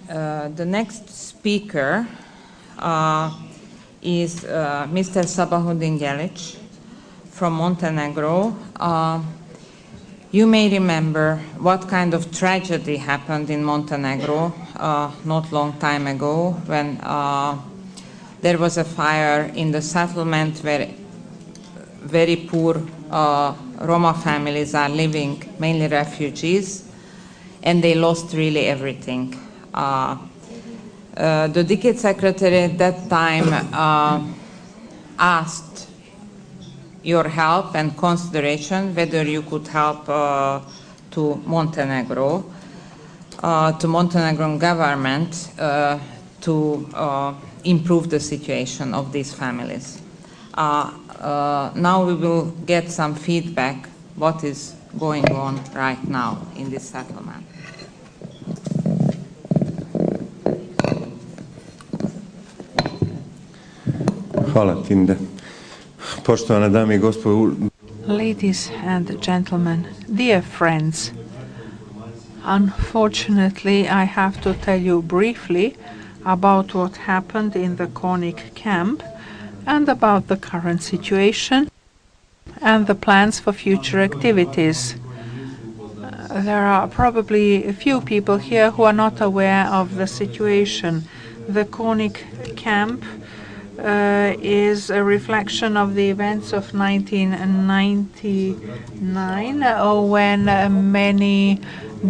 The next speaker is Mr. Sabahudin from Montenegro. You may remember what kind of tragedy happened in Montenegro not long time ago when there was a fire in the settlement where very poor Roma families are living, mainly refugees, and they lost really everything. The Decade Secretary at that time asked your help and consideration whether you could help to Montenegro, to Montenegrin government to improve the situation of these families. Now we will get some feedback what is going on right now in this settlement. Hvala, Tinde. Poštovane dame I gospodo. Ladies and gentlemen, dear friends, unfortunately I have to tell you briefly about what happened in the Konik camp and about the current situation and the plans for future activities. There are probably a few people here who are not aware of the situation. The Konik camp is a reflection of the events of 1999 when many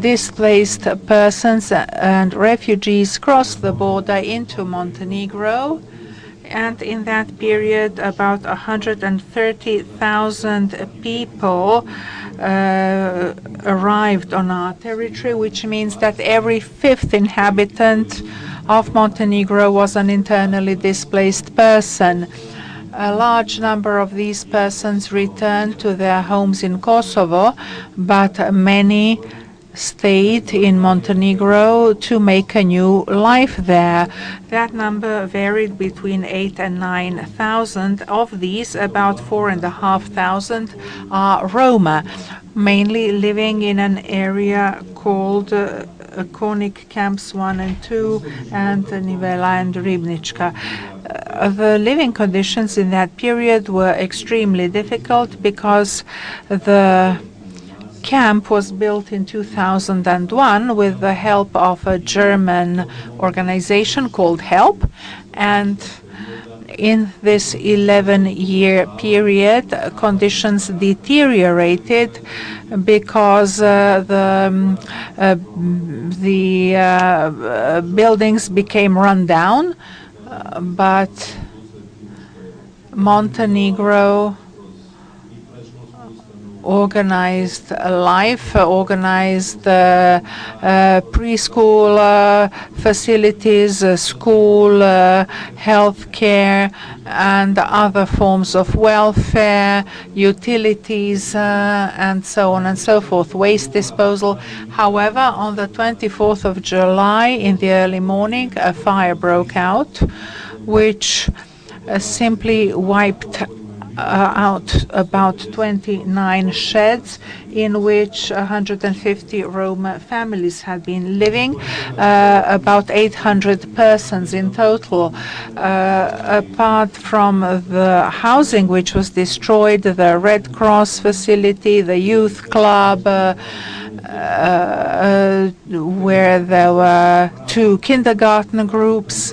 displaced persons and refugees crossed the border into Montenegro. And in that period, about 130,000 people arrived on our territory, which means that every fifth inhabitant of Montenegro was an internally displaced person. A large number of these persons returned to their homes in Kosovo, but many stayed in Montenegro to make a new life there. That number varied between 8,000 and 9,000. Of these, about 4,500 are Roma, mainly living in an area called Konik Camps 1 and 2 and Nivela and Ribnička. The living conditions in that period were extremely difficult because the camp was built in 2001 with the help of a German organization called HELP, and in this 11-year period conditions deteriorated because the buildings became run down, but Montenegro organized life, organized preschool facilities, school, health care, and other forms of welfare, utilities, and so on and so forth, waste disposal. However, on the 24th of July, in the early morning, a fire broke out, which simply wiped out about 29 sheds in which 150 Roma families had been living, about 800 persons in total. Apart from the housing which was destroyed, the Red Cross facility, the youth club, where there were 2 kindergarten groups,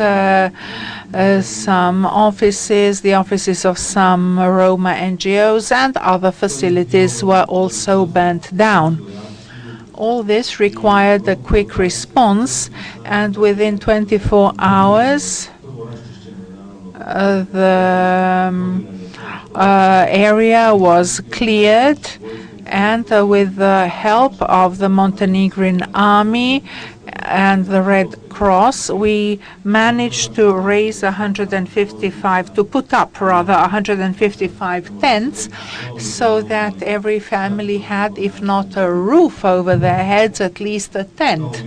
some offices, the offices of some Roma NGOs, and other facilities were also burnt down. All this required a quick response, and within 24 hours the area was cleared, and with the help of the Montenegrin army and the Red Cross, we managed to raise 155 tents, so that every family had, if not a roof over their heads, at least a tent.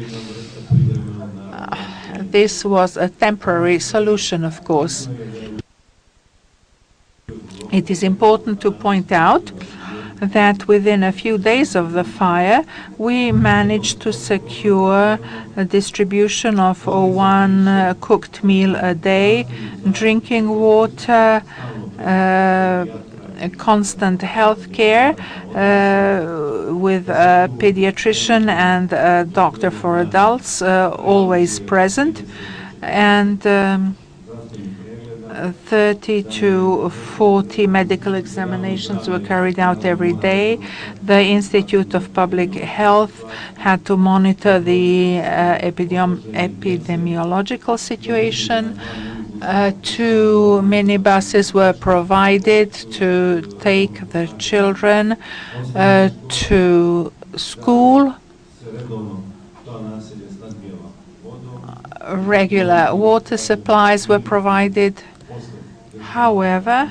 This was a temporary solution, of course. It is important to point out that within a few days of the fire, we managed to secure a distribution of one cooked meal a day, drinking water, constant health care with a pediatrician and a doctor for adults always present, and 30 to 40 medical examinations were carried out every day. The Institute of Public Health had to monitor the epidemiological situation. 2 minibuses were provided to take the children to school. Regular water supplies were provided. However,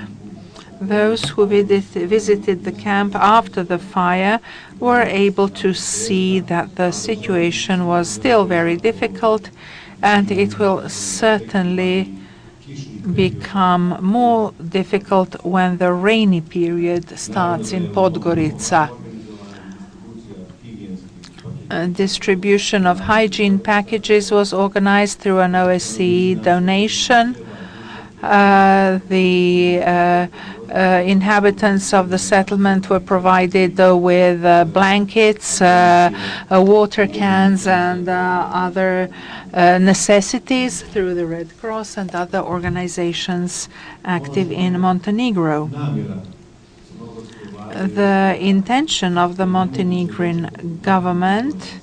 those who visited the camp after the fire were able to see that the situation was still very difficult, and it will certainly become more difficult when the rainy period starts in Podgorica. Distribution of hygiene packages was organized through an OSCE donation. The inhabitants of the settlement were provided with blankets, water cans, and other necessities through the Red Cross and other organizations active in Montenegro. The intention of the Montenegrin government,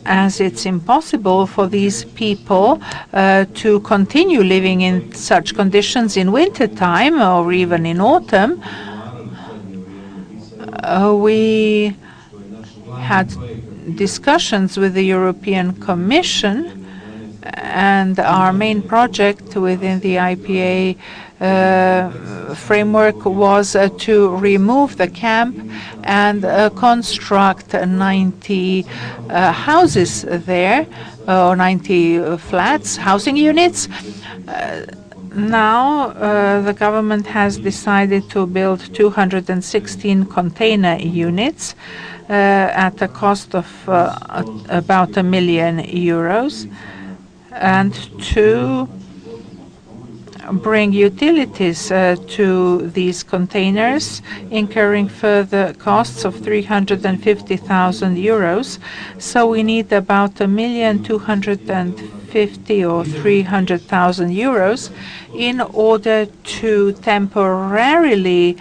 as it's impossible for these people to continue living in such conditions in wintertime or even in autumn, we had discussions with the European Commission, and our main project within the IPA framework was to remove the camp and construct 90 houses there, or 90 flats, housing units. Now the government has decided to build 216 container units at a cost of about €1 million, and to bring utilities to these containers, incurring further costs of €350,000. So we need about €1,250,000 or €300,000 in order to temporarily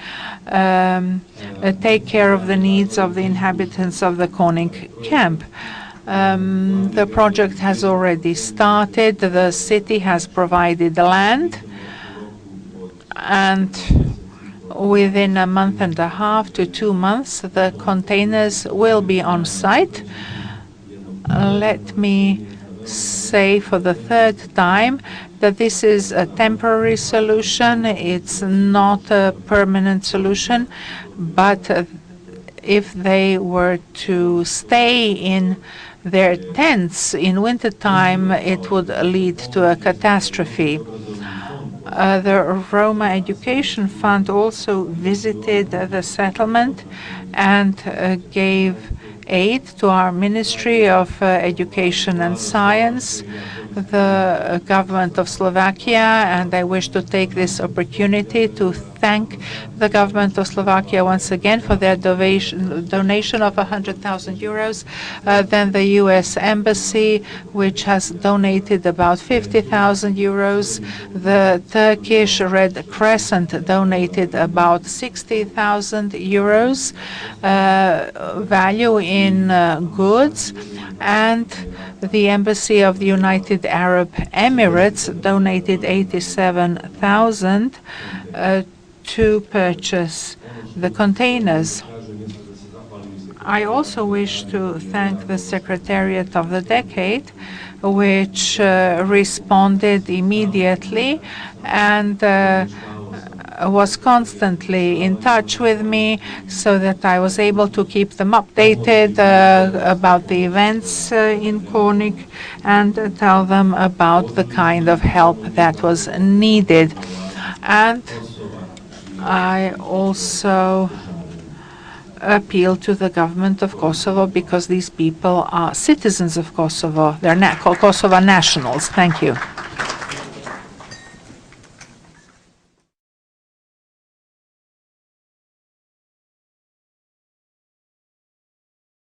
take care of the needs of the inhabitants of the Konik camp. The project has already started. The city has provided the land, and within a month and a half to 2 months, the containers will be on site. Let me say for the third time that this is a temporary solution. It's not a permanent solution, but if they were to stay in their tents in wintertime, it would lead to a catastrophe. The Roma Education Fund also visited the settlement and gave aid to our Ministry of Education and Science, the government of Slovakia, and I wish to take this opportunity to thank the government of Slovakia once again for their donation of €100,000. Then the US Embassy, which has donated about €50,000. The Turkish Red Crescent donated about €60,000 value in goods, and the Embassy of the United Arab Emirates donated $87,000 to purchase the containers. I also wish to thank the Secretariat of the Decade, which responded immediately and was constantly in touch with me, so that I was able to keep them updated about the events in Konik and tell them about the kind of help that was needed. And I also appeal to the government of Kosovo because these people are citizens of Kosovo. They're Kosovo nationals. Thank you.